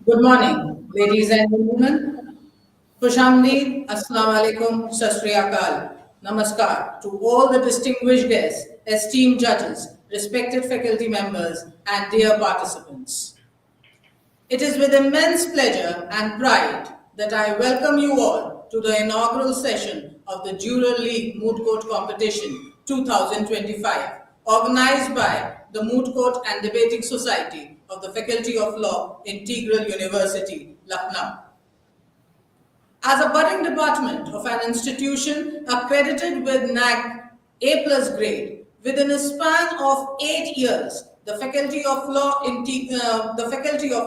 Good morning, ladies and gentlemen. Khushamdeed, Assalamu alaikum, Sat Sri Akal, Namaskar to all the distinguished guests, esteemed judges, respected faculty members, and dear participants. It is with immense pleasure and pride that I welcome you all to the inaugural session of the Juror League Moot Court Competition 2025, organized by the Moot Court and Debating Society of the Faculty of Law, Integral University, Lucknow. As a budding department of an institution accredited with NAAC A+ grade, within a span of 8 years, the Faculty of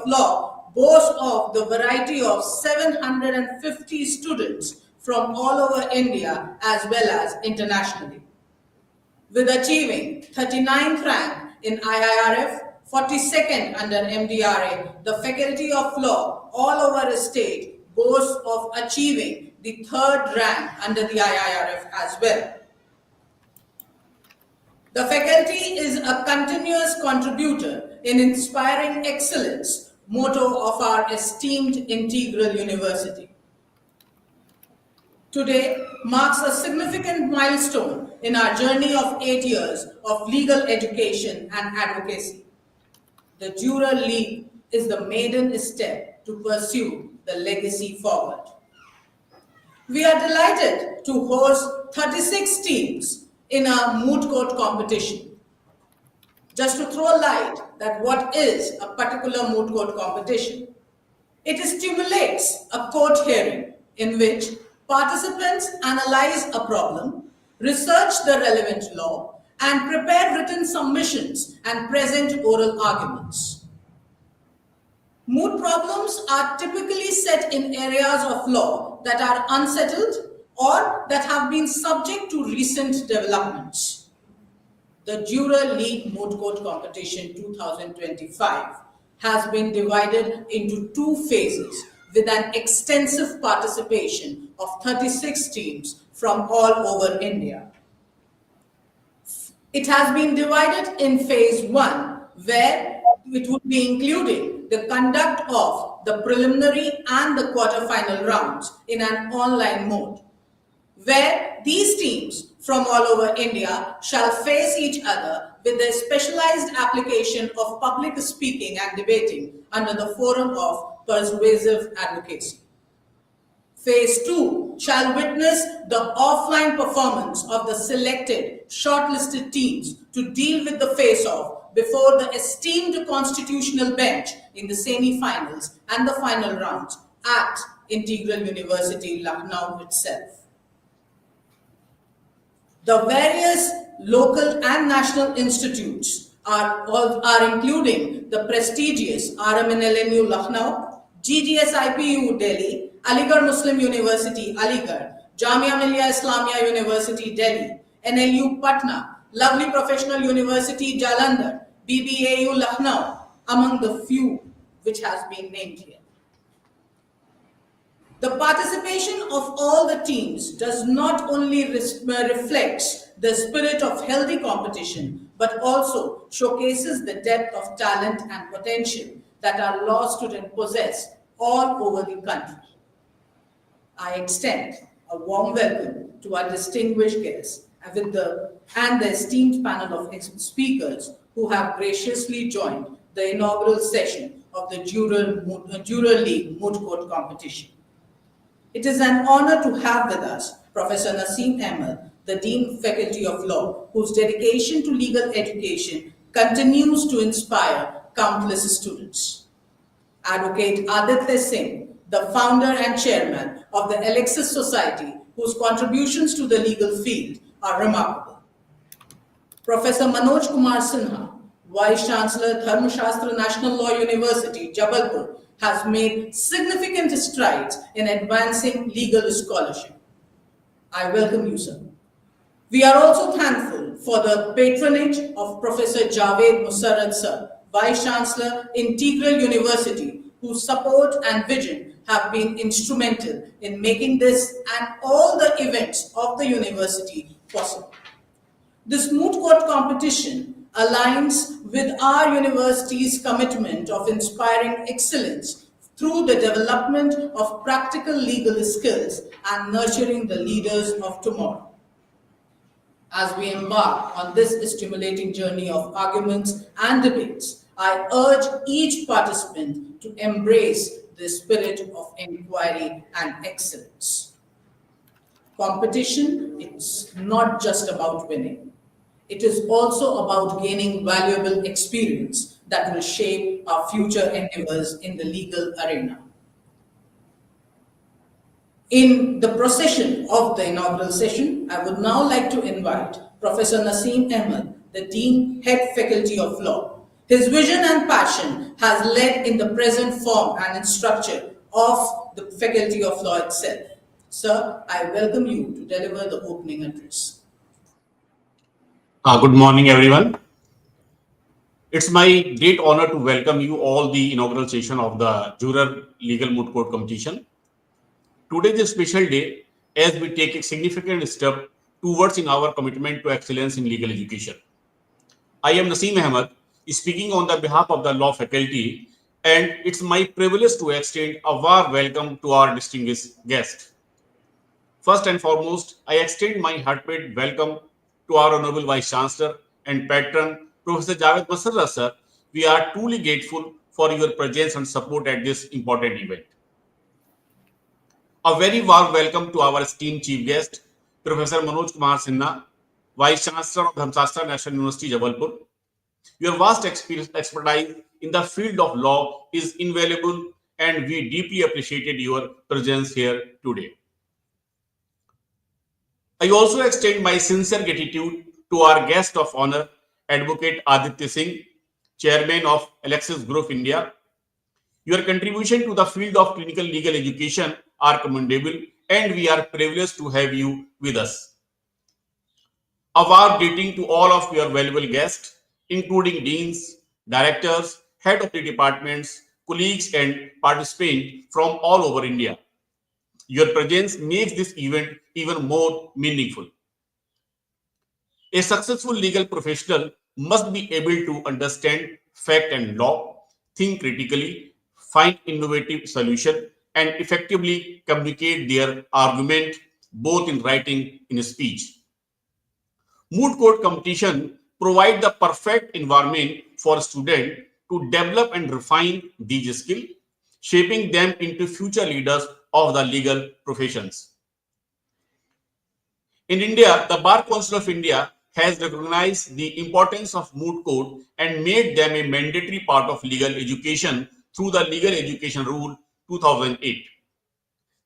Law boasts of the variety of 750 students from all over India as well as internationally. With achieving 39th rank in IIRF, 42nd under MDRA, the Faculty of Law all over the state boasts of achieving the 3rd rank under the IIRF as well. The faculty is a continuous contributor in inspiring excellence, motto of our esteemed Integral University. Today marks a significant milestone in our journey of 8 years of legal education and advocacy. The Juror League is the maiden step to pursue the legacy forward. We are delighted to host 36 teams in our moot court competition. Just to throw light that what is a particular moot court competition, it stimulates a court hearing in which participants analyze a problem, research the relevant law, and prepare written submissions and present oral arguments. Moot problems are typically set in areas of law that are unsettled or that have been subject to recent developments. The Juror League Moot Court Competition 2025 has been divided into 2 phases with an extensive participation of 36 teams from all over India. It has been divided in phase 1, where it would be including the conduct of the preliminary and the quarter-final rounds in an online mode, where these teams from all over India shall face each other with a specialized application of public speaking and debating under the forum of persuasive advocacy. Phase 2 shall witness the offline performance of the selected, shortlisted teams to deal with the face-off before the esteemed constitutional bench in the semi-finals and the final rounds at Integral University, Lucknow itself. The various local and national institutes are including the prestigious RMNLNU Lucknow, GGSIPU Delhi, Aligarh Muslim University Aligarh, Jamia Millia Islamia University Delhi, NLU Patna, Lovely Professional University Jalandhar, BBAU Lucknow, among the few which has been named here. The participation of all the teams does not only reflects the spirit of healthy competition, but also showcases the depth of talent and potential that our law students possess all over the country. I extend a warm welcome to our distinguished guests and the esteemed panel of speakers who have graciously joined the inaugural session of the Juror League Moot Court Competition. It is an honor to have with us Professor Naseem Ahmed, the Dean Faculty of Law, whose dedication to legal education continues to inspire countless students. Advocate Aditya Singh, the founder and chairman of the Alexis Society, whose contributions to the legal field are remarkable. Professor Manoj Kumar Sinha, Vice Chancellor, Dharmashastra National Law University, Jabalpur, has made significant strides in advancing legal scholarship. I welcome you, sir. We are also thankful for the patronage of Professor Javed Musarrad, sir, Vice Chancellor, Integral University, whose support and vision have been instrumental in making this and all the events of the university possible. This moot court competition aligns with our university's commitment of inspiring excellence through the development of practical legal skills and nurturing the leaders of tomorrow. As we embark on this stimulating journey of arguments and debates, I urge each participant to embrace the spirit of inquiry and excellence. Competition is not just about winning. It is also about gaining valuable experience that will shape our future endeavors in the legal arena. In the procession of the inaugural session, I would now like to invite Professor Naseem Ahmed, the Dean, Head Faculty of Law. His vision and passion has led in the present form and in structure of the Faculty of Law itself. Sir, I welcome you to deliver the opening address. Good morning, everyone. It's my great honor to welcome you all the inaugural session of the Juror Legal Moot Court competition. Today is a special day as we take a significant step towards in our commitment to excellence in legal education. I am Naseem Ahmed, speaking on the behalf of the law faculty, and it's my privilege to extend a warm welcome to our distinguished guest. First and foremost, I extend my heartfelt welcome to our Honorable Vice Chancellor and Patron, Professor Javed Masarra sir. We are truly grateful for your presence and support at this important event. A very warm welcome to our esteemed Chief Guest, Professor Manoj Kumar Sinha, Vice Chancellor of Dhamsastra National University, Jabalpur. Your vast expertise in the field of law is invaluable, and we deeply appreciated your presence here today. I also extend my sincere gratitude to our guest of honor, Advocate Aditya Singh, Chairman of Alexis Group India. Your contribution to the field of clinical legal education are commendable, and we are privileged to have you with us. A warm greeting to all of your valuable guests, including deans, directors, head of the departments, colleagues, and participants from all over India. Your presence makes this event even more meaningful. A successful legal professional must be able to understand fact and law, think critically, find innovative solutions, and effectively communicate their argument both in writing and speech. Moot court competition provide the perfect environment for students to develop and refine these skills, shaping them into future leaders of the legal professions. In India, the Bar Council of India has recognized the importance of moot court and made them a mandatory part of legal education through the Legal Education Rule 2008.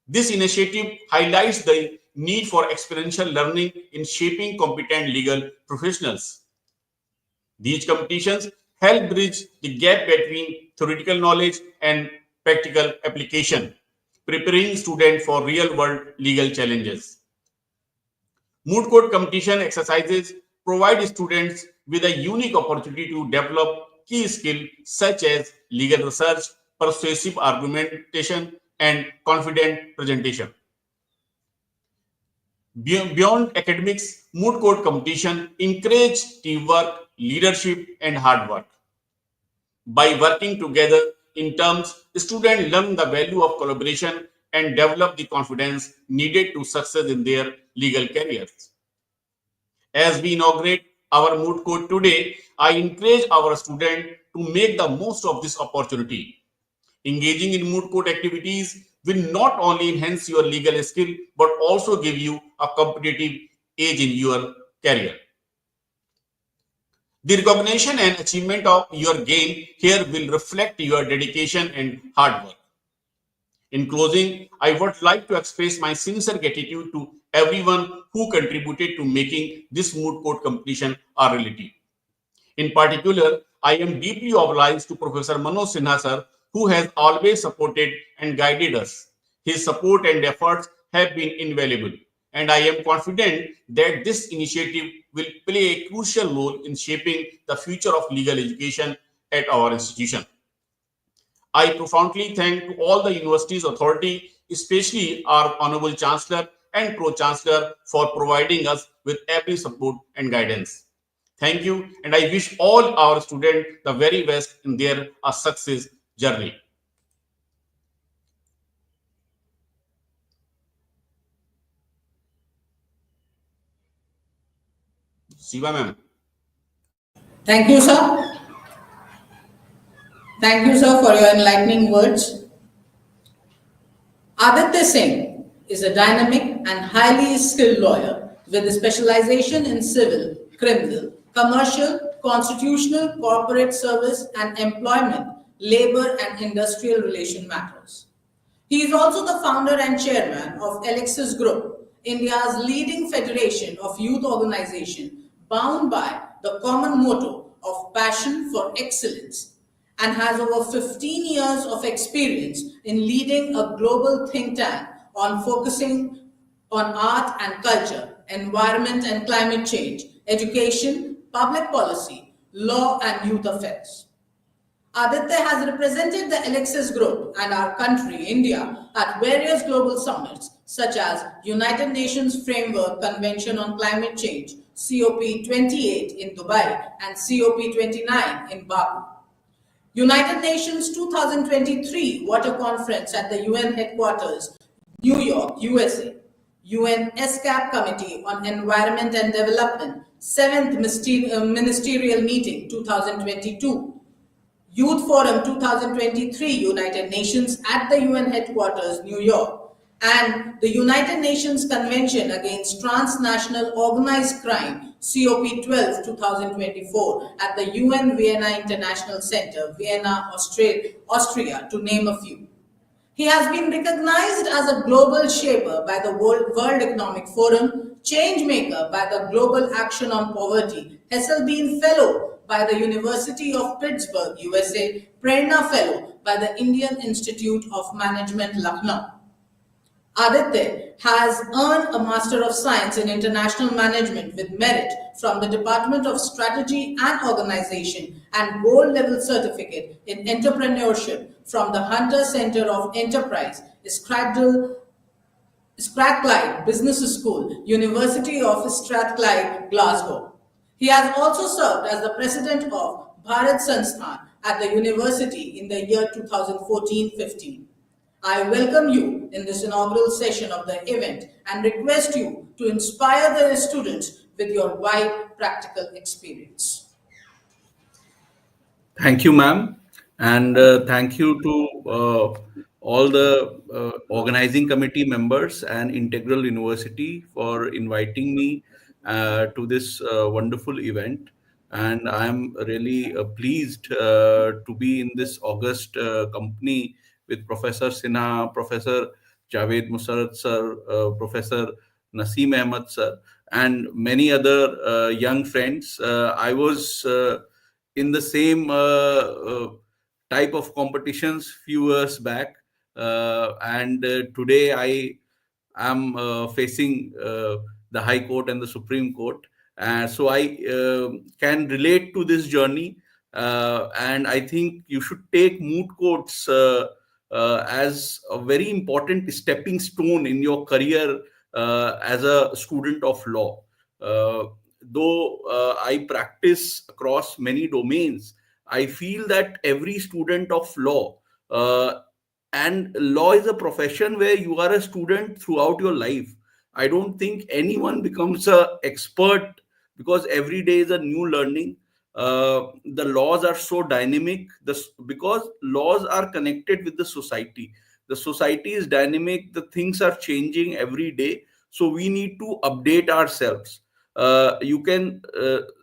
This initiative highlights the need for experiential learning in shaping competent legal professionals. These competitions help bridge the gap between theoretical knowledge and practical application, preparing students for real-world legal challenges. Moot court competition exercises provide students with a unique opportunity to develop key skills such as legal research, persuasive argumentation, and confident presentation. Beyond academics, moot court competition encourage teamwork, leadership, and hard work. By working together in terms, students learn the value of collaboration and develop the confidence needed to succeed in their legal careers. As we inaugurate our moot court today, I encourage our students to make the most of this opportunity. Engaging in moot court activities will not only enhance your legal skill but also give you a competitive edge in your career. The recognition and achievement of your gain here will reflect your dedication and hard work. In closing, I would like to express my sincere gratitude to everyone who contributed to making this moot court competition a reality. In particular, I am deeply obliged to Professor Manoj Sinha sir, who has always supported and guided us. His support and efforts have been invaluable, and I am confident that this initiative will play a crucial role in shaping the future of legal education at our institution. I profoundly thank to all the university's authority, especially our Honorable Chancellor and Pro-Chancellor for providing us with every support and guidance. Thank you, and I wish all our students the very best in their success journey. Shiva ma'am. Thank you, sir. Thank you, sir, for your enlightening words. Aditya Singh is a dynamic and highly skilled lawyer with a specialization in civil, criminal, commercial, constitutional, corporate service, and employment, labor, and industrial relation matters. He is also the founder and chairman of Alexis Group, India's leading federation of youth organization bound by the common motto of passion for excellence, and has over 15 years of experience in leading a global think tank on focusing on art and culture, environment and climate change, education, public policy, law, and youth affairs. Aditya has represented the Alexis Group and our country, India, at various global summits such as United Nations Framework Convention on Climate Change, COP28 in Dubai and COP29 in Baku. United Nations 2023 Water Conference at the UN headquarters, New York, USA. UN ESCAP Committee on Environment and Development, 7th Ministerial Meeting 2022. Youth Forum 2023 United Nations at the UN headquarters, New York, and the United Nations Convention Against Transnational Organized Crime, COP12 2024, at the UN Vienna International Center, Vienna, Austria, to name a few. He has been recognized as a global shaper by the World Economic Forum, change maker by the Global Action on Poverty, Hesselbein Fellow by the University of Pittsburgh, USA, Prerna Fellow by the Indian Institute of Management, Lucknow. Aditya has earned a Master of Science in International Management with merit from the Department of Strategy and Organization and Gold Level Certificate in Entrepreneurship from the Hunter Center of Enterprise, Strathclyde Business School, University of Strathclyde, Glasgow. He has also served as the president of Bharat Sansthan at the university in the year 2014-15. I welcome you in this inaugural session of the event and request you to inspire the students with your wide practical experience. Thank you, ma'am. And thank you to all the organizing committee members and Integral University for inviting me to this wonderful event. And I'm really pleased to be in this august company with Professor Sinha, Professor Javed Musarrat sir, Professor Naseem Ahmed sir, and many other young friends. I was in the same type of competitions few years back, and today I am facing the High Court and the Supreme Court, so I can relate to this journey, and I think you should take moot courts as a very important stepping stone in your career as a student of law. Though I practice across many domains, I feel that every student of law, and law is a profession where you are a student throughout your life. I don't think anyone becomes an expert because every day is a new learning. The laws are so dynamic because laws are connected with the society. The society is dynamic, the things are changing every day. So we need to update ourselves. You can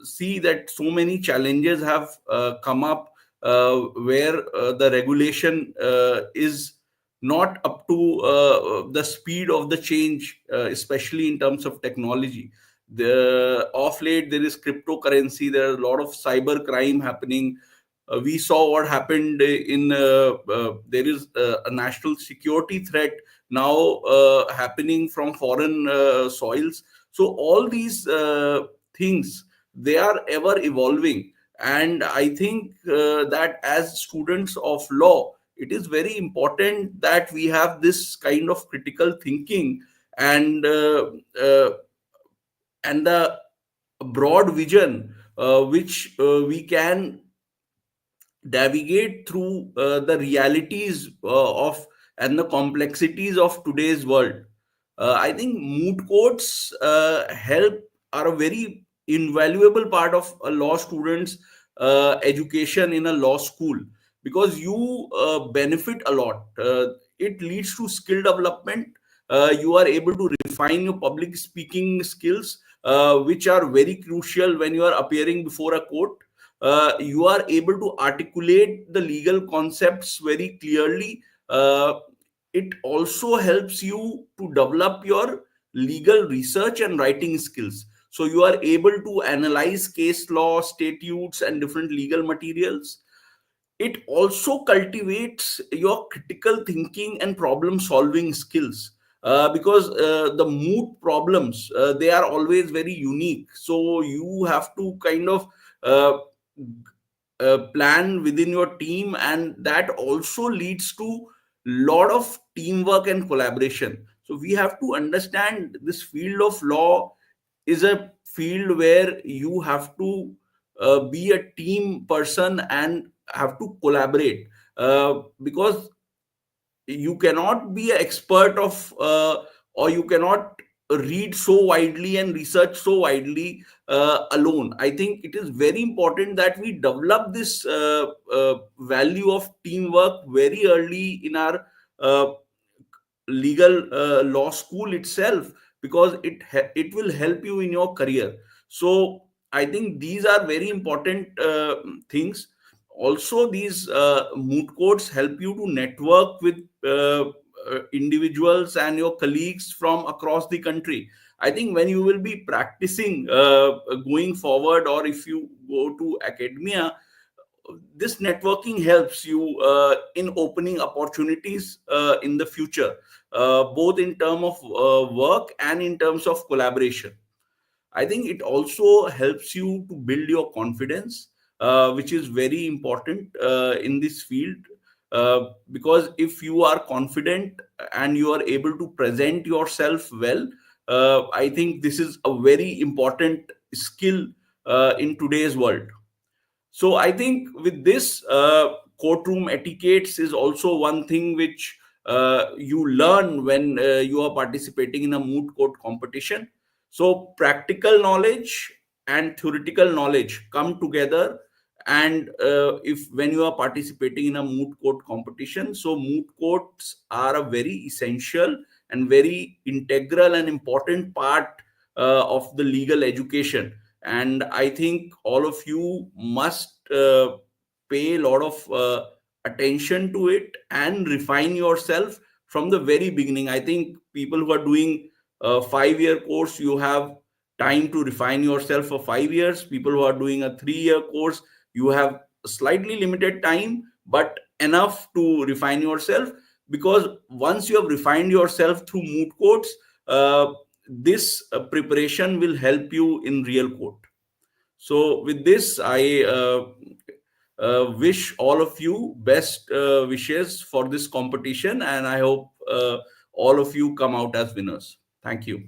see that so many challenges have come up where the regulation is not up to the speed of the change, especially in terms of technology. Off late, there is cryptocurrency, there are a lot of cyber crime happening. We saw what happened there is a national security threat now happening from foreign soils. So all these things, they are ever evolving. And I think that as students of law, it is very important that we have this kind of critical thinking and the broad vision which we can navigate through the realities of and the complexities of today's world. I think moot courts are a very invaluable part of a law student's education in a law school, because you benefit a lot. It leads to skill development. You are able to refine your public speaking skills, which are very crucial when you are appearing before a court. You are able to articulate the legal concepts very clearly. It also helps you to develop your legal research and writing skills. So you are able to analyze case law, statutes, and different legal materials. It also cultivates your critical thinking and problem solving skills, because the moot problems, they are always very unique. So you have to kind of uh, plan within your team, and that also leads to lot of teamwork and collaboration. So we have to understand this field of law is a field where you have to be a team person and have to collaborate, because you cannot be an expert of or you cannot read so widely and research so widely alone. I think it is very important that we develop this value of teamwork very early in our uh, legal law school itself, because it will help you in your career. So I think these are very important things. Also, these moot courts help you to network with individuals and your colleagues from across the country. I think when you will be practicing going forward, or if you go to academia, this networking helps you in opening opportunities in the future, both in terms of work and in terms of collaboration. I think it also helps you to build your confidence, which is very important in this field. Because if you are confident and you are able to present yourself well, I think this is a very important skill in today's world. So I think with this, courtroom etiquettes is also one thing which you learn when you are participating in a moot court competition. So practical knowledge and theoretical knowledge come together. And if when you are participating in a moot court competition, so moot courts are a very essential and very integral and important part of the legal education. And I think all of you must pay a lot of attention to it and refine yourself from the very beginning. I think people who are doing a 5-year course, you have time to refine yourself for 5 years. People who are doing a 3-year course, you have slightly limited time but enough to refine yourself, because once you have refined yourself through moot courts, this preparation will help you in real court. So with this, I wish all of you best wishes for this competition, and I hope all of you come out as winners. Thank you.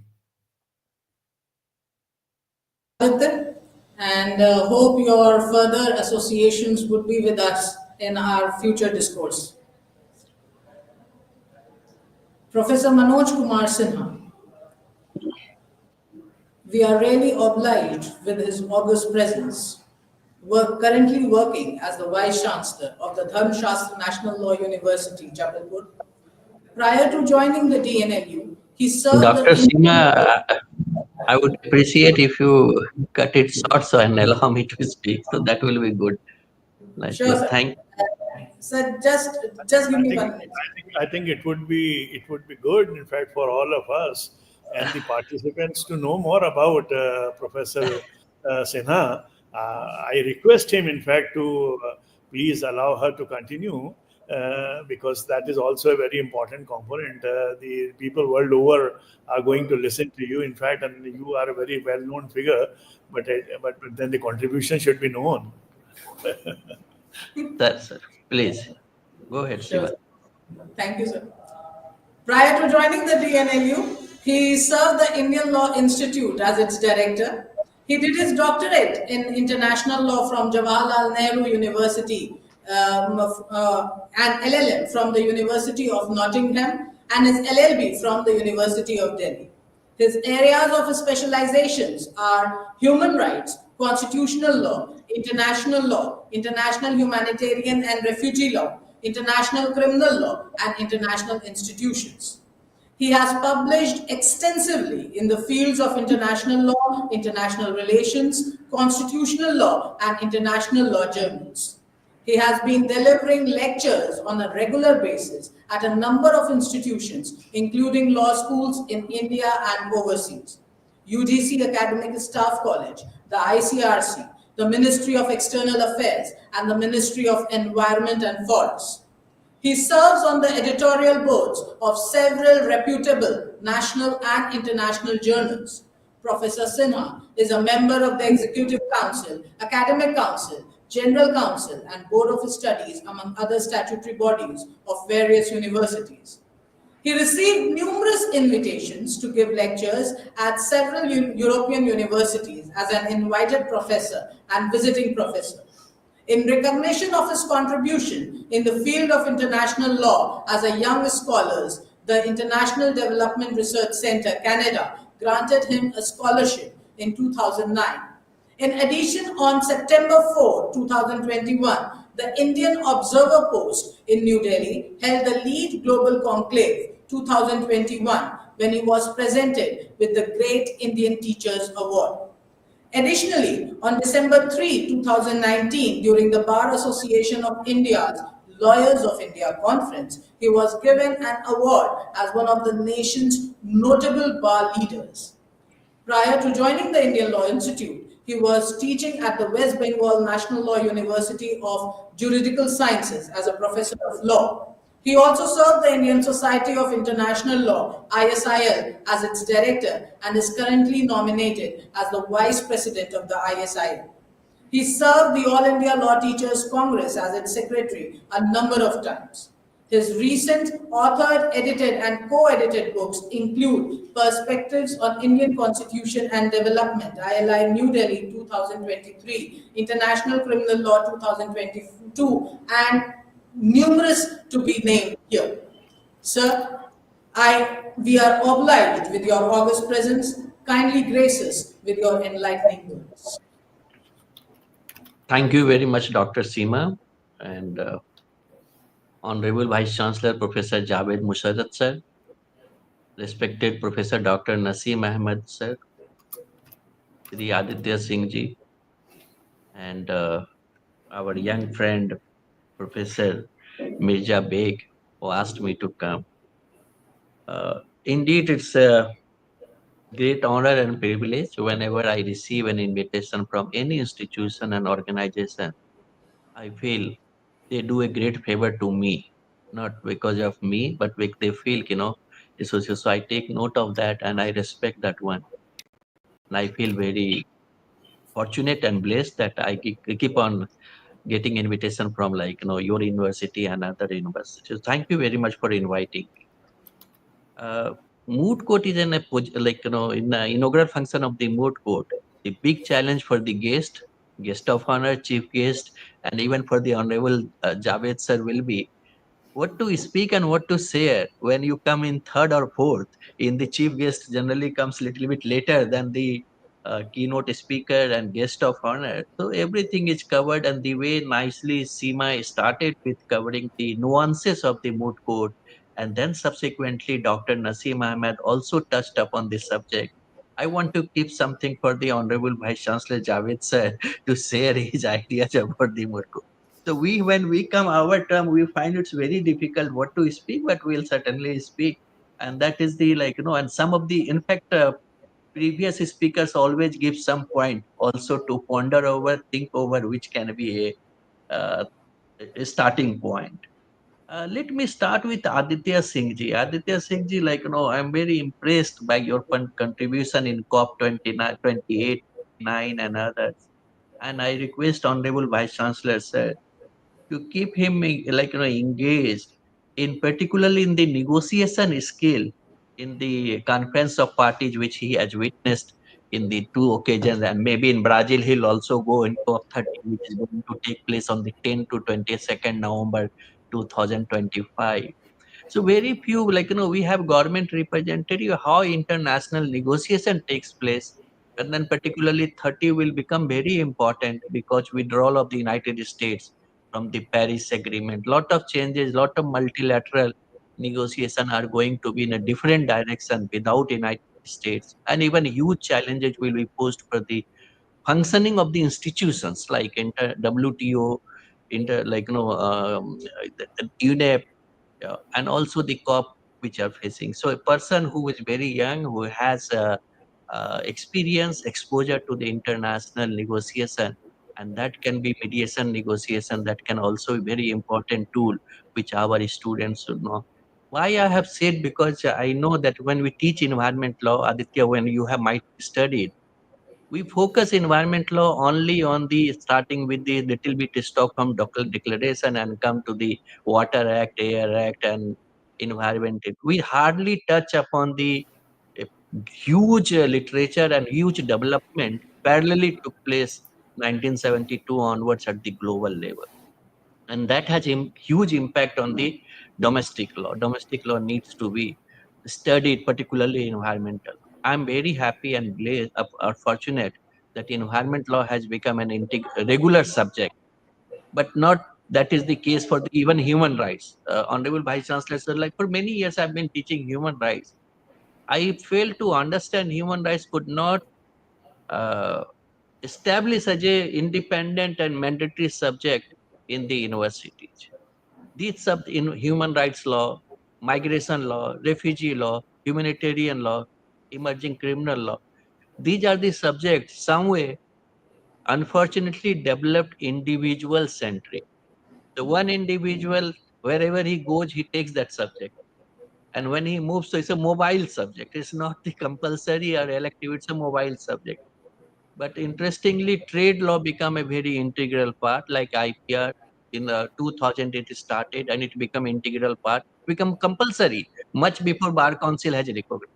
And hope your further associations would be with us in our future discourse. Professor Manoj Kumar Sinha, we are really obliged with his august presence. Currently working as the Vice Chancellor of the Dharmshastra National Law University, Jabalpur. Prior to joining the DNLU, he served Dr. the Singha, I would appreciate if you cut it short so and allow me to speak. So that will be good. Like, Sure, sir. thank. Sir, just give me 1 minute. I think it would be good, in fact, for all of us and the participants to know more about Professor Sinha. I request him, in fact, to please allow her to continue, because that is also a very important component. The people world over are going to listen to you, in fact, and you are a very well-known figure, but then the contribution should be known. That, sir. Please go ahead, Sure. Shiva. Thank you, sir. Prior to joining the DNLU, he served the Indian Law Institute as its director. He did his doctorate in international law from Jawaharlal Nehru University, and LLM from the University of Nottingham, and his LLB from the University of Delhi. His areas of specializations are human rights, constitutional law, international humanitarian and refugee law, international criminal law, and international institutions. He has published extensively in the fields of international law, international relations, constitutional law, and international law journals. He has been delivering lectures on a regular basis at a number of institutions, including law schools in India and overseas. UGC Academic Staff College, the ICRC, the Ministry of External Affairs, and the Ministry of Environment and Forests. He serves on the editorial boards of several reputable national and international journals. Professor Sinha is a member of the Executive Council, Academic Council, General Council, and Board of Studies, among other statutory bodies of various universities. He received numerous invitations to give lectures at several European universities as an invited professor and visiting professor. In recognition of his contribution in the field of international law as a young scholar, the International Development Research Centre, Canada, granted him a scholarship in 2009. In addition, on September 4, 2021, the Indian Observer Post in New Delhi held the Lead Global Conclave 2021 when he was presented with the Great Indian Teachers Award. Additionally, on December 3, 2019, during the Bar Association of India's Lawyers of India conference, he was given an award as one of the nation's notable bar leaders. Prior to joining the Indian Law Institute, he was teaching at the West Bengal National Law University of Juridical Sciences as a professor of law. He also served the Indian Society of International Law, ISIL, as its director and is currently nominated as the vice president of the ISIL. He served the All India Law Teachers Congress as its secretary a number of times. His recent authored, edited, and co-edited books include Perspectives on Indian Constitution and Development, ILI New Delhi 2023, International Criminal Law 2022, and numerous to be named here. Sir, we are obliged with your august presence. Kindly grace us with your enlightening words. Thank you very much, Dr. Seema, and Honorable Vice Chancellor Professor Javed Musharrat sir, respected Professor Dr. Naseem Ahmed sir, Sri Aditya Singh ji, and our young friend Professor Mirza Beg, who asked me to come. Indeed, it's a great honor and privilege whenever I receive an invitation from any institution and organization. I feel they do a great favor to me, not because of me, but they feel, so I take note of that and I respect that one. And I feel very fortunate and blessed that I keep on getting invitation from your university and other universities. So thank you very much for inviting me. Moot court is in in the inaugural function of the moot court. The big challenge for the guest of honor, chief guest, and even for the honorable Javed sir will be what to speak and what to say when you come in third or fourth. In the chief guest generally comes a little bit later than the keynote speaker and guest of honor. So everything is covered, and the way nicely Seema started with covering the nuances of the moot court, and then subsequently Dr. Naseem Ahmed also touched upon this subject. I want to keep something for the Honorable Vice Chancellor Javed sir to share his ideas about the moot court. So when we come our term, we find it's very difficult what to speak, but we'll certainly speak. And that is the and some of the, in fact, previous speakers always give some point also to ponder over, think over, which can be a starting point. Let me start with Aditya Singh ji. Aditya Singh ji, I'm very impressed by your contribution in COP 29, 28, 9 and others. And I request Honorable Vice Chancellor, sir, to keep him engaged in particularly in the negotiation skill in the conference of parties which he has witnessed in the two occasions, and maybe in Brazil he'll also go in COP30, which is going to take place on the 10 to 22nd November 2025. So very few, we have government representative, how international negotiation takes place. And then particularly 30 will become very important because withdrawal of the United States from the Paris Agreement. Lot of changes, lot of multilateral negotiation are going to be in a different direction without United States. And even huge challenges will be posed for the functioning of the institutions like WTO, UNEP, and also the COP which are facing. So a person who is very young, who has experience, exposure to the international negotiation, and that can be mediation negotiation, that can also be very important tool which our students should know. Why I have said, because I know that when we teach environment law, Aditya, when you have might studied, we focus environment law only on the starting with the little bit Stockholm Declaration and come to the Water Act, Air Act, and Environment Act. We hardly touch upon the uh, huge literature and huge development parallelly took place 1972 onwards at the global level, and that has huge impact on the domestic law. Domestic law needs to be studied, particularly environmental. I'm very happy and blessed, fortunate that environment law has become an regular subject, but not that is the case for the, even human rights. Honorable Vice Chancellor, sir, like for many years I've been teaching human rights. I failed to understand human rights could not uh, establish as a independent and mandatory subject in the universities. These sub in human rights law, migration law, refugee law, humanitarian law, emerging criminal law. These are the subjects somewhere unfortunately developed individual centric. The one individual, wherever he goes, he takes that subject. And when he moves, so it's a mobile subject. It's not the compulsory or elective, it's a mobile subject. But interestingly, trade law become a very integral part, like IPR in 2000 it started and it become integral part, become compulsory much before Bar Council has recognized.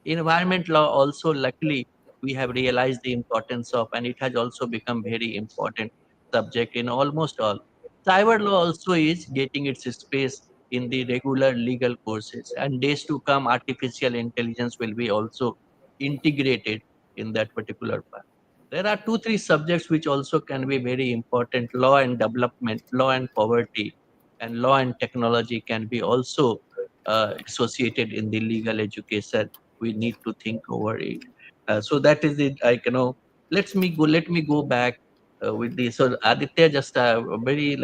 Environment law also, luckily, we have realized the importance of, and it has also become very important subject in almost all. Cyber law also is getting its space in the regular legal courses, and days to come, artificial intelligence will be also integrated in that particular part. There are two, three subjects which also can be very important. Law and development, law and poverty, and law and technology can be also associated in the legal education. We need to think over it. So that is it. Let me go back with this. So Aditya, just very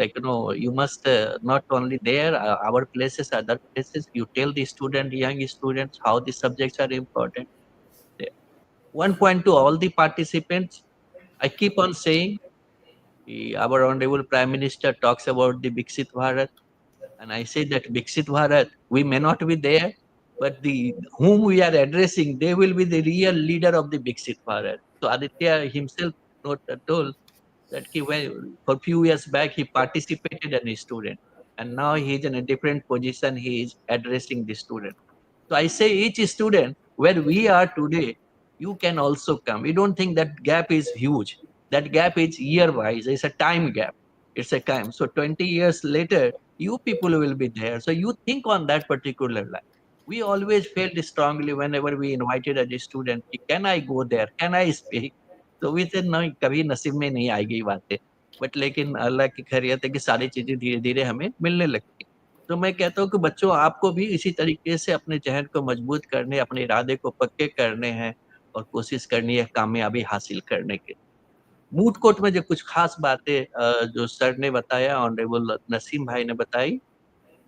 you must not only there, our places, other places. You tell the student, young students, how the subjects are important. One point to all the participants, I keep on saying, our honorable Prime Minister talks about the Viksit Bharat, and I say that Viksit Bharat, we may not be there, but the whom we are addressing, they will be the real leader of the Viksit Bharat. So Aditya himself told that when, for few years back he participated as a student, and now he is in a different position. He is addressing the student. So I say each student, where we are today, you can also come. We don't think that gap is huge. That gap is year wise. It's a time gap. It's a time. So 20 years later, you people will be there. So you think on that particular line. We always felt strongly whenever we invited a student, can I go there? Can I speak? So we said, no, कभी नसीब में नहीं आएगी ये बातें. But लेकिन अल्लाह की खैरियत है कि सारी चीजें धीरे धीरे हमें मिलने लगती. तो मैं कहता हूँ कि बच्चों, आपको भी इसी तरीके से अपने ज़हन को मजबूत करने, अपने इरादे को पक्के करने हैं और कोशिश करनी है कामयाबी हासिल करने की। मूट कोर्ट में जो कुछ खास बातें जो सर ने बताया, ऑनरेबल नसीम भाई ने बताई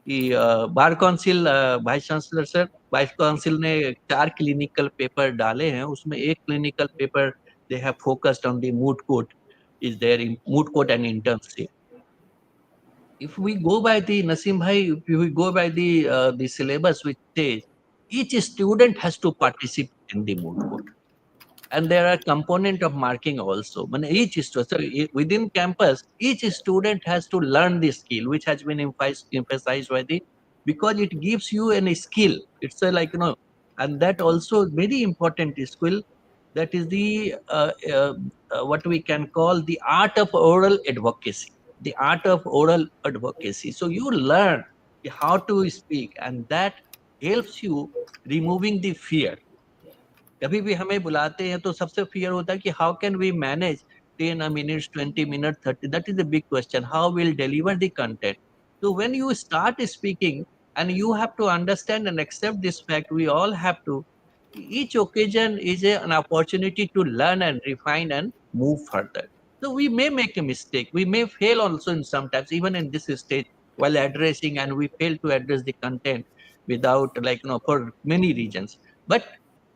कि bar council, vice chancellor sir, vice council ने 4 क्लिनिकल पेपर डाले हैं, उसमें एक clinical paper they have focused on the moot court is there in moot court and internship. If we go by the Nasim Bhai, if we go by the syllabus which says each student has to participate in the moot court, and there are component of marking also. When each student, so within campus, each student has to learn this skill, which has been emphasized by the, because it gives you a skill. It's a and that also very important skill. That is the what we can call the art of oral advocacy. The art of oral advocacy. So you learn. how to speak, and that helps you removing the fear. कभी भी हमें बुलाते हैं तो सबसे fear होता है कि how can we manage 10 minutes, 20 minutes, 30? That is the big question. How we'll deliver the content? So when you start speaking, and you have to understand and accept this fact, we all have to. Each occasion is an opportunity to learn and refine and move further. So we may make a mistake. We may fail also in sometimes, even in this stage, while addressing, and we fail to address the content without, like, for many reasons. But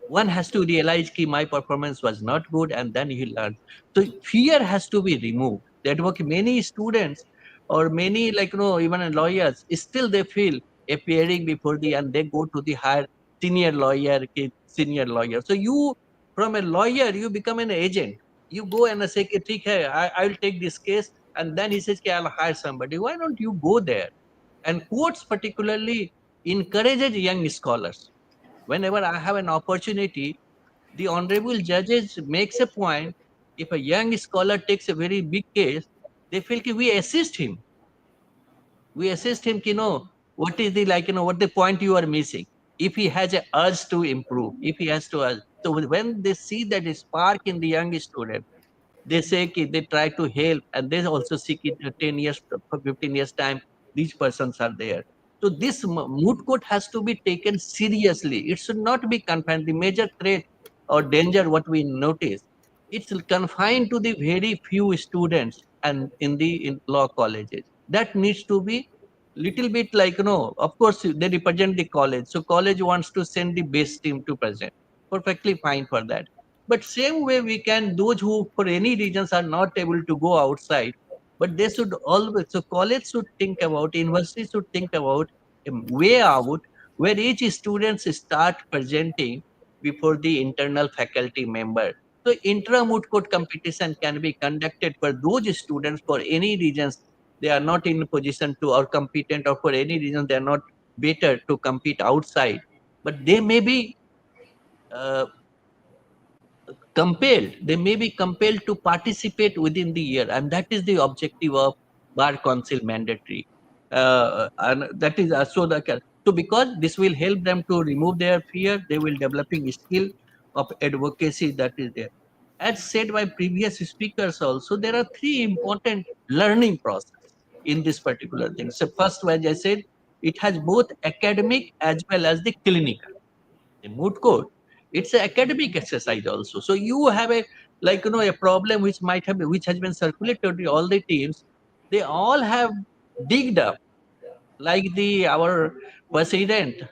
one has to realize that my performance was not good, and then he learns. So fear has to be removed. That what many students or many, like, even lawyers, still they feel appearing before the, and they go to the higher senior lawyer, senior lawyer. So you, from a lawyer, you become an agent. You go and say, "Okay, ठीक है, I will take this case," and then he says, "Okay, I'll hire somebody." Why don't you go there? And courts particularly encourages young scholars. Whenever I have an opportunity, the honorable judges makes a point. If a young scholar takes a very big case, they feel that we assist him. We assist him, what is the, like, what the point you are missing. If he has a urge to improve, if he has to urge. So when they see that spark in the young student, they say they try to help, and they also seek it 10 years, 15 years time. These persons are there. So this moot court has to be taken seriously. It should not be confined. The major threat or danger, what we notice, it's confined to the very few students and in law colleges. That needs to be little bit, like, of course they represent the college. So college wants to send the best team to present. Perfectly fine for that. But same way we can, those who for any reasons are not able to go outside, but they should always, so college should think about, university should think about a way out where each student start presenting before the internal faculty member. So intra-moot court competition can be conducted for those students for any reasons they are not in position to or competent, or for any reason they are not better to compete outside, but they may be uh, compelled, they may be compelled to participate within the year, and that is the objective of bar council mandatory. And that is so because this will help them to remove their fear, they will developing skill of advocacy, that is there. As said by previous speakers also, there are three important learning process in this particular thing. So first, as I said, it has both academic as well as the clinical. A moot court, it's an academic exercise also. So you have a, like, a problem which might have, which has been circulated to all the teams. They all have digged up, like the our president,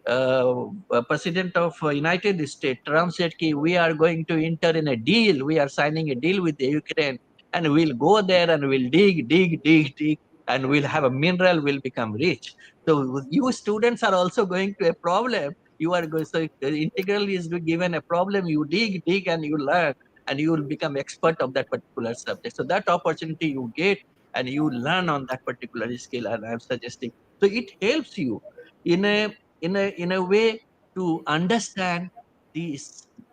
president of United States, Trump said, we are going to enter in a deal. We are signing a deal with the Ukraine, and we'll go there and we'll dig, and we'll have a mineral. We'll become rich. So you students are also going to a problem. You are going, so integral is given a problem. You dig, and you learn, and you will become expert of that particular subject. So that opportunity you get, and you learn on that particular skill. And I'm suggesting, so it helps you in a way to understand the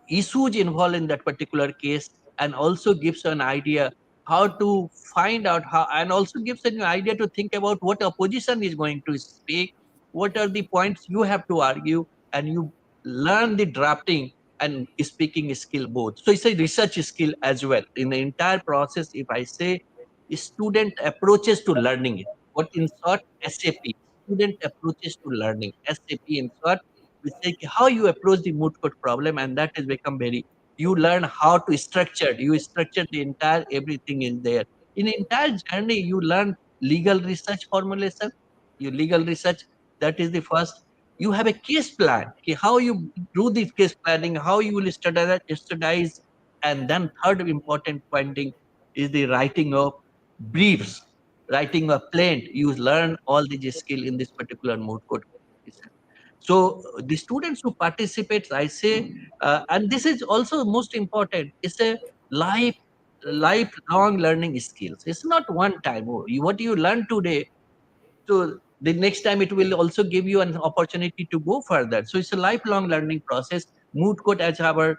issues involved in that particular case, and also gives an idea how to find out how, and also gives an idea to think about what opposition is going to speak, what are the points you have to argue, and you learn the drafting and speaking skill both. So it's a research skill as well. In the entire process, if I say student approaches to learning it, what in short, SAP, student approaches to learning, SAP in short, we say how you approach the moot court problem, and that has become very, you learn how to structure, you structure the entire, everything is there. In the entire journey, you learn legal research formulation, you legal research, that is the first. You have a case plan, okay, how you do the case planning, how you will studize, and then third important pointing is the writing of briefs, writing a plaint. You learn all these skill in this particular moot court competition. So the students who participate, I say, and this is also most important, it's a life lifelong learning skills. It's not one time. Oh, what you learn today, so the next time it will also give you an opportunity to go further. So it's a lifelong learning process. Moot court, as our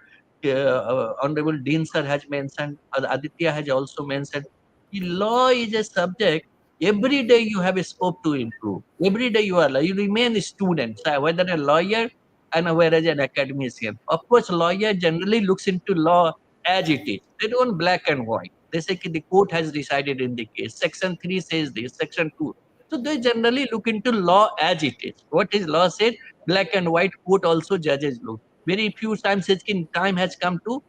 Honorable Dean sir has mentioned, Aditya has also mentioned, the law is a subject. Every day you have a scope to improve. Every day you remain a student, whether a lawyer and whereas an academician. Of course, lawyer generally looks into law as it is. They don't black and white. They say the court has decided in the case. Section 3 says this, Section 2. So they generally look into law as it is. What is law said, black and white, court also judges look. Very few times such time has come to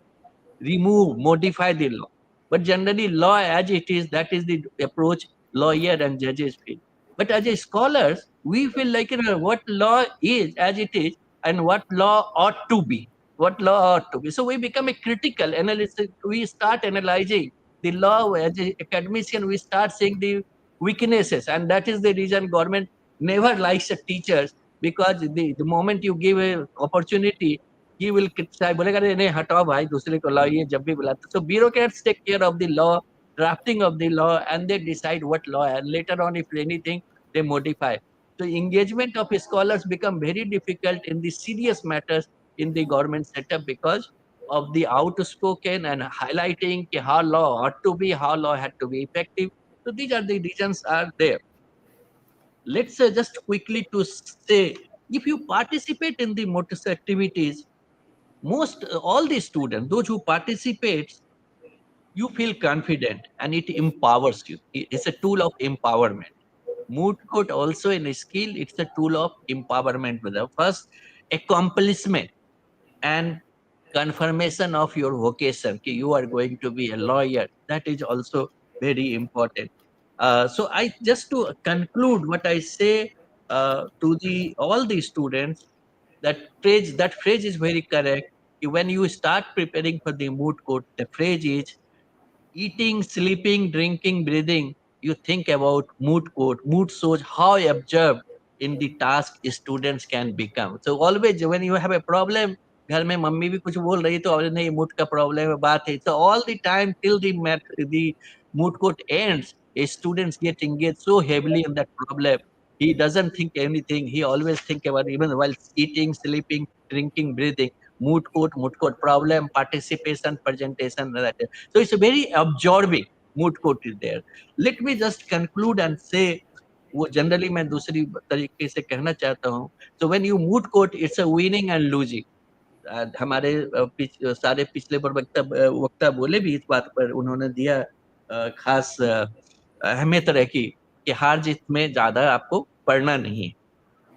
remove, modify the law. But generally, law as it is, that is the approach lawyer and judges feel. But as a scholars, we feel like what law is as it is and what law ought to be. What law ought to be. So we become a critical analysis. We start analyzing the law as an academician. We start seeing the weaknesses, and that is the reason government never likes a teachers, because the moment you give a opportunity, he will criticize, बोलेगा नहीं हटाओ भाई दूसरे को लाओ ये जब भी बुलाते. So bureaucrats take care of the law, drafting of the law, and they decide what law, and later on if anything they modify. So engagement of scholars become very difficult in the serious matters in the government setup because of the outspoken and highlighting how law ought to be, how law had to be effective. So these are the reasons are there. Let's just quickly to say, if you participate in the motor activities, most all the students, those who participate, you feel confident and it empowers you. It's a tool of empowerment. Moot court also in a skill, it's a tool of empowerment with the first accomplishment and confirmation of your vocation. You are going to be a lawyer. That is also very important. So I just to conclude what I say to the all the students, that phrase is very correct. When you start preparing for the moot court, the phrase is eating, sleeping, drinking, breathing. You think about moot court. Moot shows how absorbed in the task students can become. So always when you have a problem, घर में mummy भी कुछ बोल रही तो अरे नहीं mood का प्रॉब्लम है बात है. So all the time till the moot court ends, a students get engaged so heavily in that problem. He doesn't think anything. He always think about even while eating, sleeping, drinking, breathing. Moot court problem, participation, presentation. That. So it's a very absorbing moot court is there. Let me just conclude and say, वो generally मैं दूसरी तरीके से कहना चाहता हूँ. So when you moot court, it's a winning and losing. हमारे सारे पिछले पर वक्ता बोले भी इस बात पर, उन्होंने दिया खास अहमियत रखी कि हार जीत में ज्यादा आपको पढ़ना नहीं है.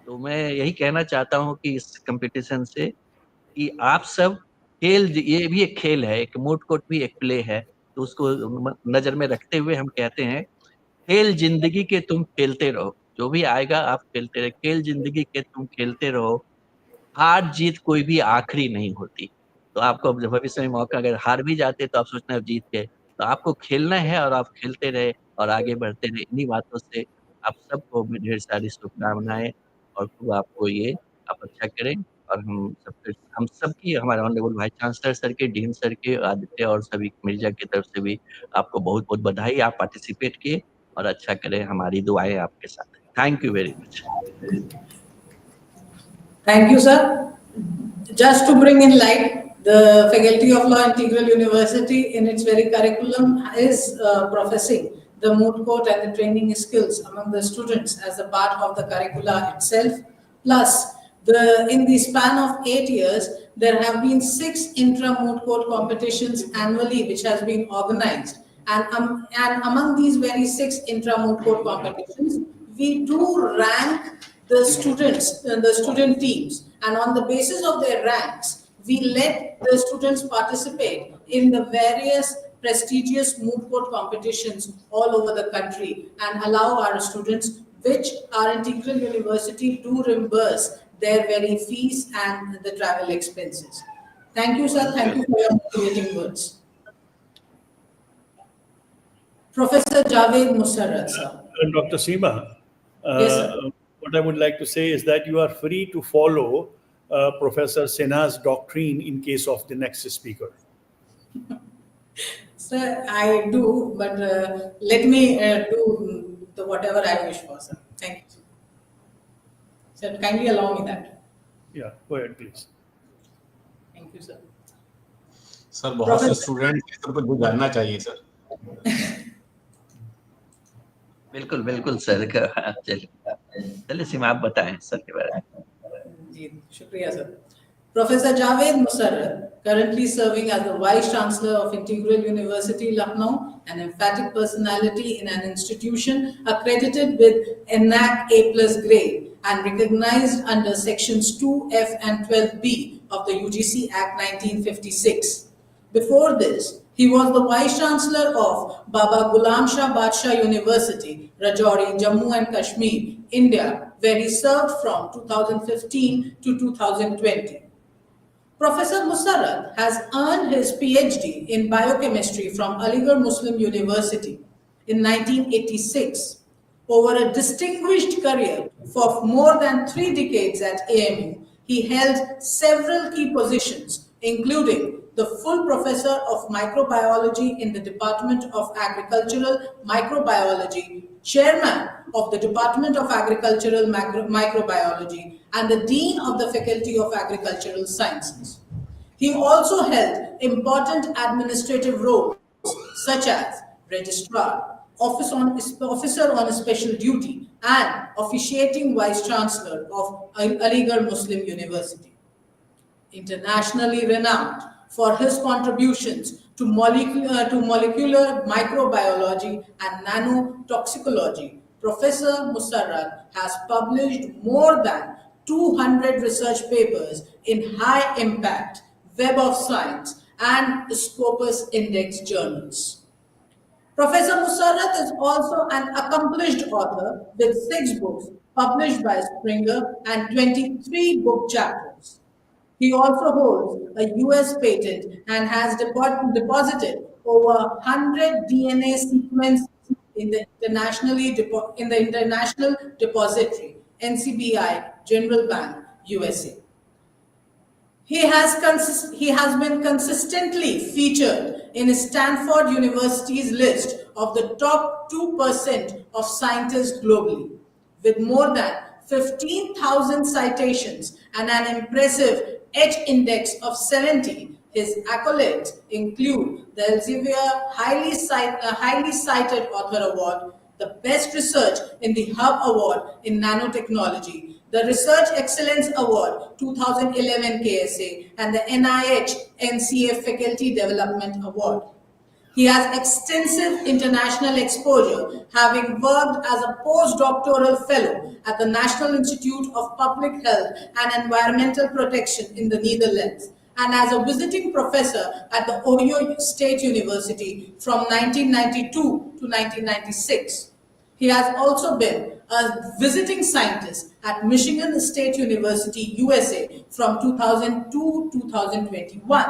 तो मैं यही कहना चाहता हूँ कि इस कंपटीशन से कि आप सब खेल, ये भी एक खेल है, एक मूट कोर्ट भी एक प्ले है, तो उसको नजर में रखते हुए हम कहते हैं खेल जिंदगी के तुम खेलते रहो, जो भी आएगा आप खेलते रहो. खेल जिंदगी के तुम खेलते रहो, हार जीत कोई भी आखिरी नहीं होती. तो आपको अब भविष्य में मौका, अगर हार भी जाते तो आप सोचना अब जीत गए. तो आपको खेलना है और आप खेलते रहे और आगे बढ़ते रहे. इन्हीं बातों से आप सबको भी ढेर सारी शुभकामनाएं और खूब आपको ये आप अच्छा करें. और हम सबकी, हमारे ऑनरेबल वाइस चांसलर सर के, डीन सर के, आदित्य और सभी मिर्जा की तरफ से भी आपको बहुत बहुत बधाई. आप पार्टिसिपेट किए और अच्छा करें. हमारी दुआएं आपके साथ हैं. Thank you very much. Thank you, sir. Just to bring in light, the Faculty of Law Integral University in its very curriculum is professing the moot court and the training skills among the students as a part of the curricula itself. Plus, in the span of 8 years, there have been 6 intra-moot court competitions annually which has been organized. And among these very 6 intra-moot court competitions, we do rank the students, the student teams, and on the basis of their ranks, we let the students participate in the various prestigious moot court competitions all over the country and allow our students, which our integral university do reimburse their very fees and the travel expenses. Thank you, sir. Thank you for your motivating words. Professor Javed Musarrat, sir. Dr. Seema, Yes, sir. what I would like to say is that you are free to follow Professor Sinha's doctrine in case of the next speaker. Sir, I do, but let me do whatever I wish for, sir. Thank you. Sir, kindly allow me that. Yeah, go ahead, please. Thank you, sir. Sir बहुत से student इस तरह को जानना चाहिए sir. बिल्कुल बिल्कुल sir. चलिए सीमा, आप बताएं सर के बारे में। जी, शुक्रिया sir. Professor Javed Musarraf, currently serving as the Vice Chancellor of Integral University, Lucknow, an emphatic personality in an institution accredited with NAC A+ grade and recognized under Sections 2F and 12B of the UGC Act 1956. Before this, he was the Vice Chancellor of Baba Ghulam Shah Badshah University, Rajouri, Jammu and Kashmir, India, where he served from 2015 to 2020. Professor Musarraf has earned his PhD in biochemistry from Aligarh Muslim University in 1986. Over a distinguished career for more than 3 decades at AMU, he held several key positions, including the full professor of microbiology in the Department of Agricultural Microbiology, chairman of the Department of Agricultural Microbiology, and the dean of the Faculty of Agricultural Sciences. He also held important administrative roles such as registrar, officer on special duty, and officiating vice chancellor of Aligarh Muslim University. Internationally renowned for his contributions to molecular microbiology and nanotoxicology, Professor Musarraf has published more than 200 research papers in high impact Web of Science and Scopus Index journals. Professor Musarraf is also an accomplished author with 6 books published by Springer and 23 book chapters. He also holds a US patent and has deposited over 100 DNA sequences in the International Depository, NCBI, General Bank, USA. He has been consistently featured in Stanford University's list of the top 2% of scientists globally, with more than 15,000 citations and an impressive H index of 70. His accolades include the Elsevier highly cited Author Award, the Best Research in the Hub Award in Nanotechnology, the Research Excellence Award 2011 KSA, and the NIH NCA Faculty Development Award. He has extensive international exposure, having worked as a postdoctoral fellow at the National Institute of Public Health and Environmental Protection in the Netherlands, and as a visiting professor at the Ohio State University from 1992 to 1996. He has also been a visiting scientist at Michigan State University, USA from 2002 to 2021.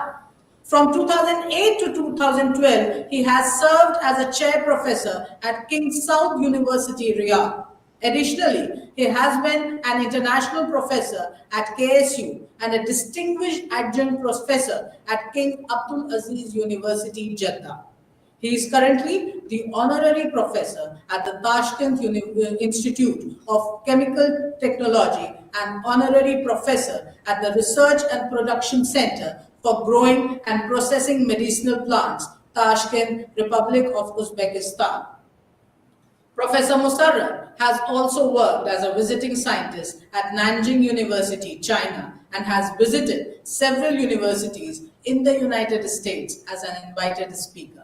From 2008 to 2012, he has served as a chair professor at King Saud University, Riyadh. Additionally, he has been an international professor at KSU and a distinguished adjunct professor at King Abdul Aziz University, Jeddah. He is currently the honorary professor at the Tashkent Institute of Chemical Technology and honorary professor at the Research and Production Center for Growing and Processing Medicinal Plants, Tashkent, Republic of Uzbekistan. Professor Musarraf has also worked as a visiting scientist at Nanjing University, China, and has visited several universities in the United States as an invited speaker.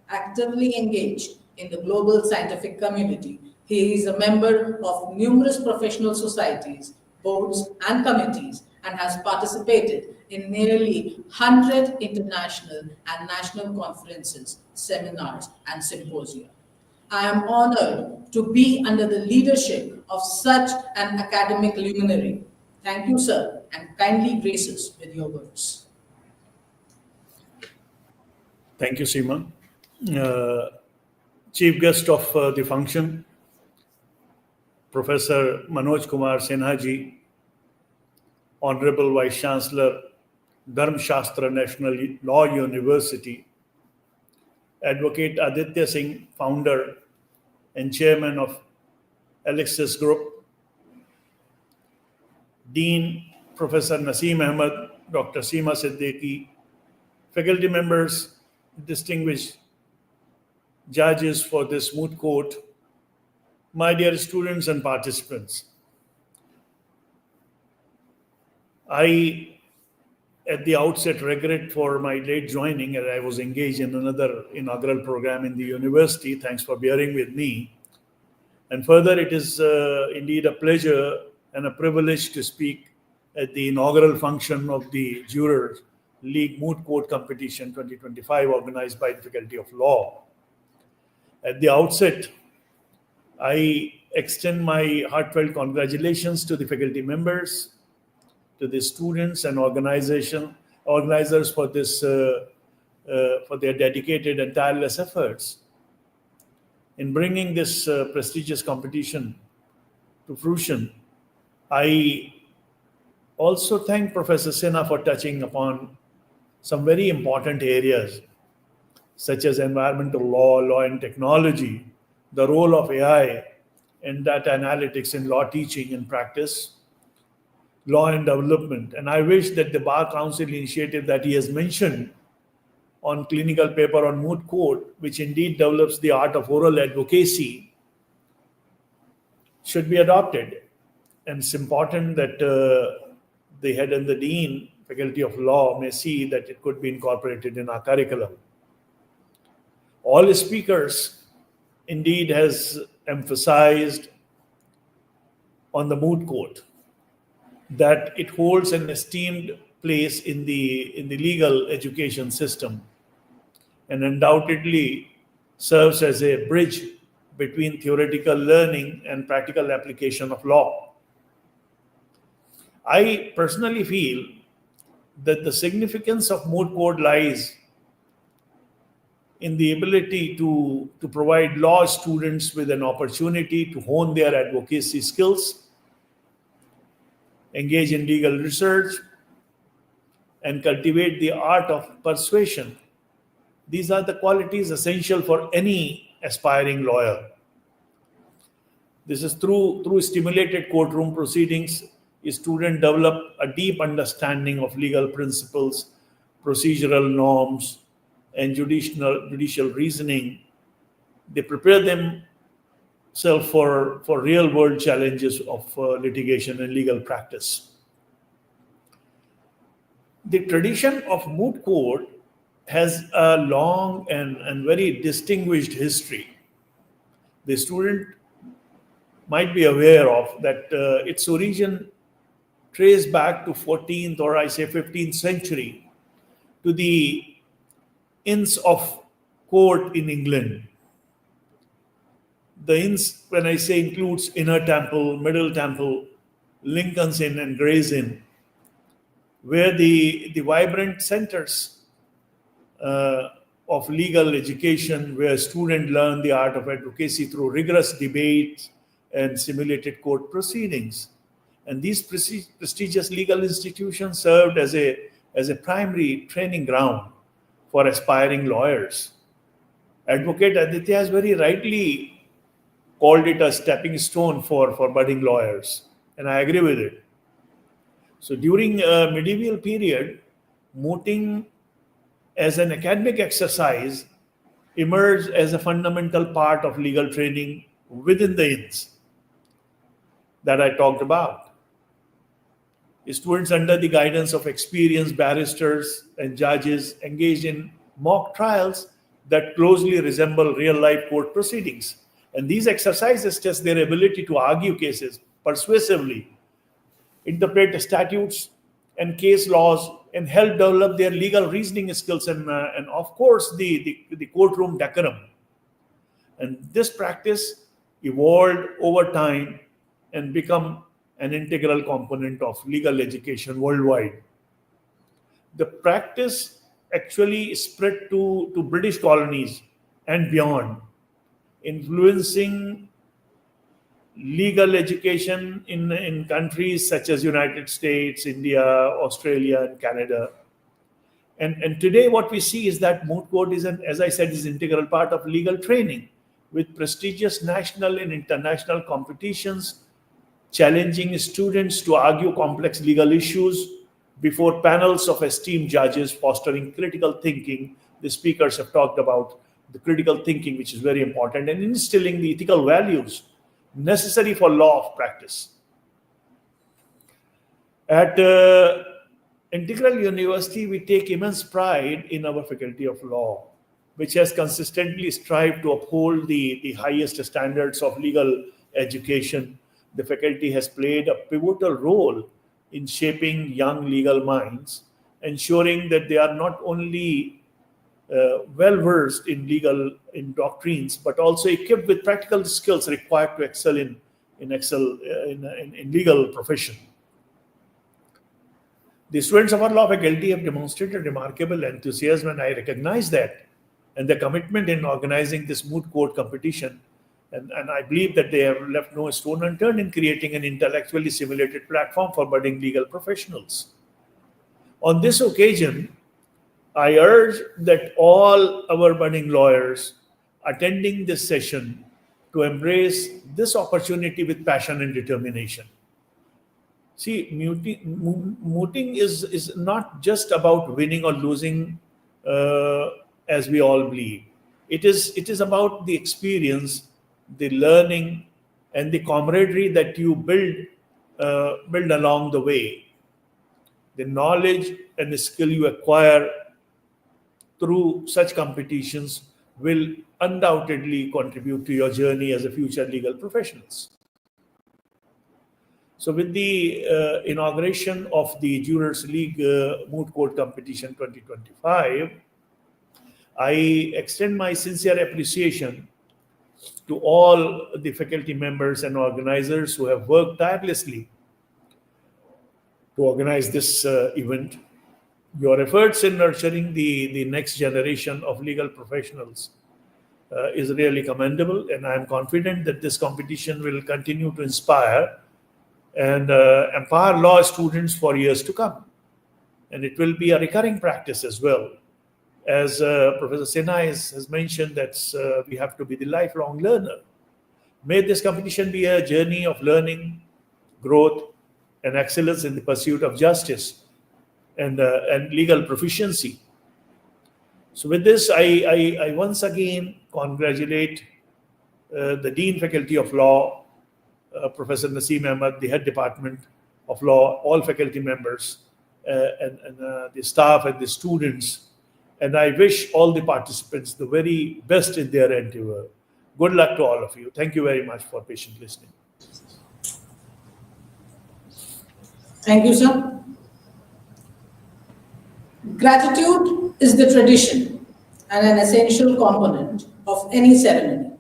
Actively engaged in the global scientific community, he is a member of numerous professional societies, boards, and committees, and has participated in nearly 100 international and national conferences, seminars, and symposia. I am honored to be under the leadership of such an academic luminary. Thank you, sir, and kindly grace us with your words. Thank you, Seema. Chief guest of the function, Professor Manoj Kumar Sinha ji, Honorable Vice Chancellor, Dharmshastra National Law University, Advocate Aditya Singh, founder and chairman of Alexis Group, Dean Professor Naseem Ahmed, Dr. Seema Siddiqui, faculty members, distinguished judges for this moot court, My dear students and participants, I, at the outset, regret for my late joining, as I was engaged in another inaugural program in the university. Thanks for bearing with me. And further, it is indeed a pleasure and a privilege to speak at the inaugural function of the Juror League Moot Court Competition 2025, organized by the Faculty of Law. At the outset, I extend my heartfelt congratulations to the faculty members, to the students and organizers for this for their dedicated and tireless efforts in bringing this prestigious competition to fruition. I also thank Professor Sinha for touching upon some very important areas such as environmental law, law and technology, the role of AI and data analytics in law teaching and practice, law and development. And I wish that the Bar Council initiative that he has mentioned on clinical paper on moot court, which indeed develops the art of oral advocacy, should be adopted. And it's important that the head and the dean, Faculty of Law, may see that it could be incorporated in our curriculum. All speakers indeed has emphasized on the moot court that it holds an esteemed place in the legal education system and undoubtedly serves as a bridge between theoretical learning and practical application of law. I personally feel that the significance of moot court lies in the ability to provide law students with an opportunity to hone their advocacy skills, engage in legal research, and cultivate the art of persuasion. These are the qualities essential for any aspiring lawyer. This is through stimulated courtroom proceedings, a student develop a deep understanding of legal principles, procedural norms, and judicial reasoning. They prepare themselves for real-world challenges of litigation and legal practice. The tradition of moot court has a long and very distinguished history. The student might be aware of that its origin traced back to 14th or I say 15th century to the Inns of Court in England. The inns, when I say, includes Inner Temple, Middle Temple, Lincoln's Inn and Gray's Inn, where the vibrant centers of legal education, where students learn the art of advocacy through rigorous debate and simulated court proceedings. And these prestigious legal institutions served as a primary training ground for aspiring lawyers. Advocate Aditya has very rightly called it a stepping stone for budding lawyers, and I agree with it. So during a medieval period, mooting as an academic exercise emerged as a fundamental part of legal training within the inns that I talked about. Students under the guidance of experienced barristers and judges engaged in mock trials that closely resemble real-life court proceedings. And these exercises test their ability to argue cases persuasively, interpret statutes and case laws, and help develop their legal reasoning skills and of course, the courtroom decorum. And this practice evolved over time and become an integral component of legal education worldwide. The practice actually spread to British colonies and beyond, influencing legal education in countries such as United States, India, Australia, and Canada. And today what we see is that moot court is, as I said, is an integral part of legal training, with prestigious national and international competitions challenging students to argue complex legal issues before panels of esteemed judges, fostering critical thinking. The speakers have talked about the critical thinking, which is very important, and instilling the ethical values necessary for law of practice. At Integral University, we take immense pride in our Faculty of Law, which has consistently strived to uphold the highest standards of legal education. The faculty has played a pivotal role in shaping young legal minds, ensuring that they are not only well versed in doctrines, but also equipped with practical skills required to excel in legal profession. The students of our law faculty have demonstrated remarkable enthusiasm, and I recognize that, and their commitment in organizing this moot court competition. And I believe that they have left no stone unturned in creating an intellectually simulated platform for budding legal professionals. On this occasion, I urge that all our budding lawyers attending this session to embrace this opportunity with passion and determination. See, mooting is not just about winning or losing, as we all believe. It is about the experience, the learning, and the camaraderie that you build along the way. The knowledge and the skill you acquire through such competitions will undoubtedly contribute to your journey as a future legal professionals. So, with the inauguration of the Jurors League Moot Court Competition 2025, I extend my sincere appreciation to all the faculty members and organizers who have worked tirelessly to organize this event. Your efforts in nurturing the next generation of legal professionals is really commendable, and I am confident that this competition will continue to inspire and empower law students for years to come. And it will be a recurring practice as well. As Professor Sinha has mentioned, that we have to be the lifelong learner. May this competition be a journey of learning, growth, and excellence in the pursuit of justice and legal proficiency. So with this, I once again congratulate the Dean Faculty of Law, Professor Naseem Ahmed, the Head Department of Law, all faculty members, and the staff and the students. And I wish all the participants the very best in their endeavor. Good luck to all of you. Thank you very much for patient listening. Thank you, sir. Gratitude is the tradition and an essential component of any ceremony.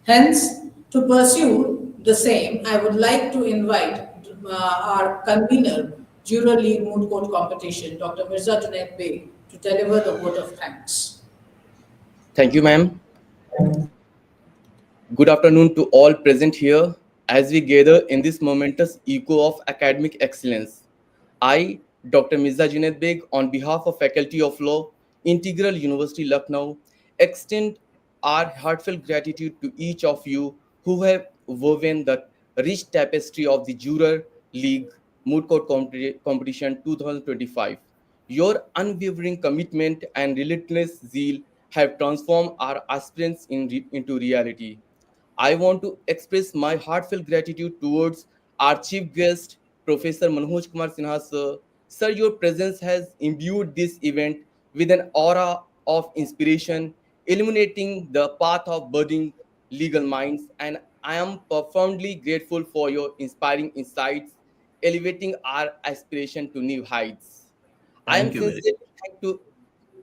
Hence, to pursue the same, I would like to invite our convener, Juror League Moot Court Competition, Dr. Mirza Junaid Beg, to deliver the vote of thanks. Thank you, ma'am. Good afternoon to all present here as we gather in this momentous echo of academic excellence. I, Dr. Mirza Junaid Beg, on behalf of Faculty of Law, Integral University Lucknow, extend our heartfelt gratitude to each of you who have woven the rich tapestry of the Juror League Moot Court Competition 2025. Your unwavering commitment and relentless zeal have transformed our aspirants into reality. I want to express my heartfelt gratitude towards our chief guest, Professor Manoj Kumar Sinha, sir. Sir, your presence has imbued this event with an aura of inspiration, illuminating the path of budding legal minds, and I am profoundly grateful for your inspiring insights, elevating our aspiration to new heights. I am Thank you very sincerely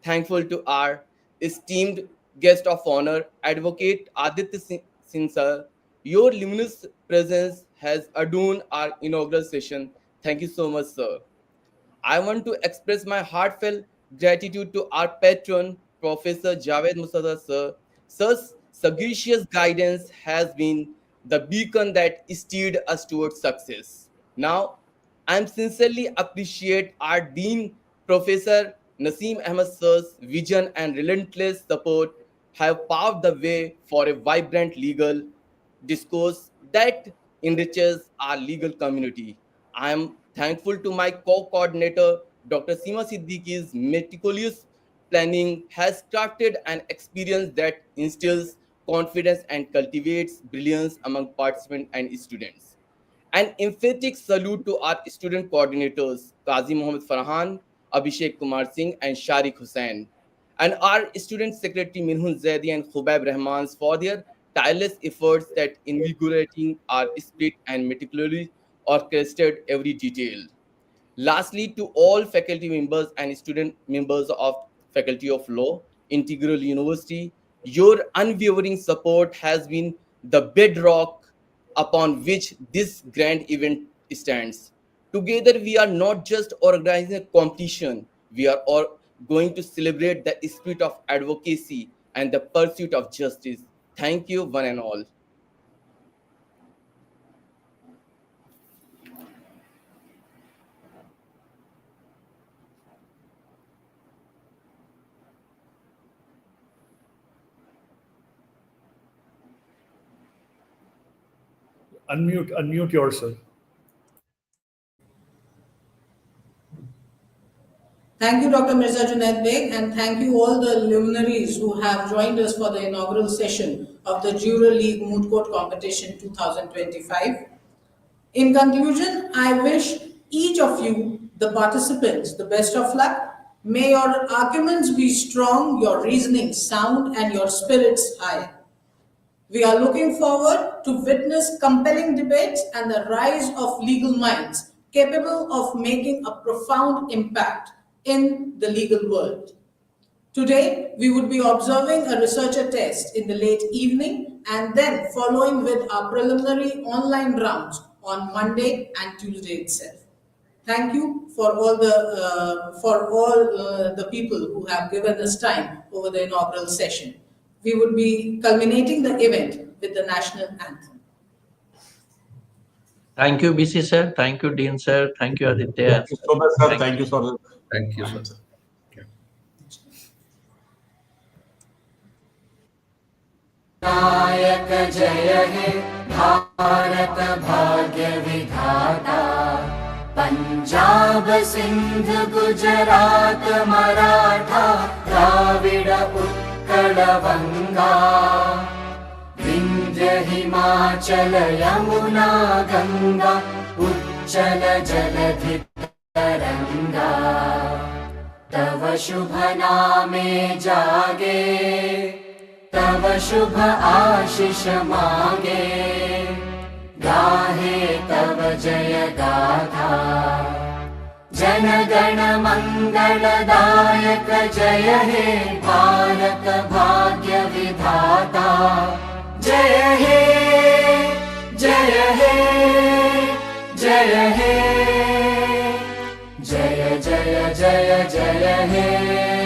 thankful to our esteemed guest of honor, Advocate Aditya Singh sir. Your luminous presence has adorned our inaugural session. Thank you so much, sir. I want to express my heartfelt gratitude to our patron, Professor Javed Musadar, sir. Sir's sagacious guidance has been the beacon that steered us towards success. Now, I sincerely appreciate our Dean, Professor Naseem Ahmed sir's vision and relentless support have paved the way for a vibrant legal discourse that enriches our legal community. I am thankful to my co-coordinator, Dr. Seema Siddiqui's meticulous planning has crafted an experience that instills confidence and cultivates brilliance among participants and students. An emphatic salute to our student coordinators, Qazi Mohammed Farhan, Abhishek Kumar Singh, and Sharik Hussain, and our student secretary Minhun Zaidi and Khubaib Rahmans for their tireless efforts that invigorating our spirit and meticulously orchestrated every detail. Lastly, to all faculty members and student members of Faculty of Law, Integral University, your unwavering support has been the bedrock upon which this grand event stands. Together, we are not just organizing a competition, we are all going to celebrate the spirit of advocacy and the pursuit of justice. Thank you, one and all. Unmute yourself. Thank you, Dr. Mirza Junaid Beg, and thank you all the luminaries who have joined us for the inaugural session of the Juror League Moot Court Competition 2025. In conclusion, I wish each of you, the participants, the best of luck. May your arguments be strong, your reasoning sound, and your spirits high. We are looking forward to witness compelling debates and the rise of legal minds capable of making a profound impact in the legal world. Today, we would be observing a researcher test in the late evening and then following with our preliminary online rounds on Monday and Tuesday itself. Thank you for all the people who have given us time over the inaugural session. We would be culminating the event with the national anthem. Thank you, BC sir. Thank you, Dean sir. Thank you, Aditya. Thank you so much, sir. Thank you for the. Thank you, sir. नायक जय हे भारत भाग्य विधाता पंजाब सिंध गुजरात मराठा द्राविड उत्कल बंगा विंध्य हिमाचल यमुना गंगा उच्चल जलधि तरंगा तव शुभ नामे जागे तव शुभ आशीष मांगे गाहे तव जय गाथा जन गण मंगलदायक जय हे भारत भाग्य विधाता जय हे जय हे जय हे जय जय जय जय हे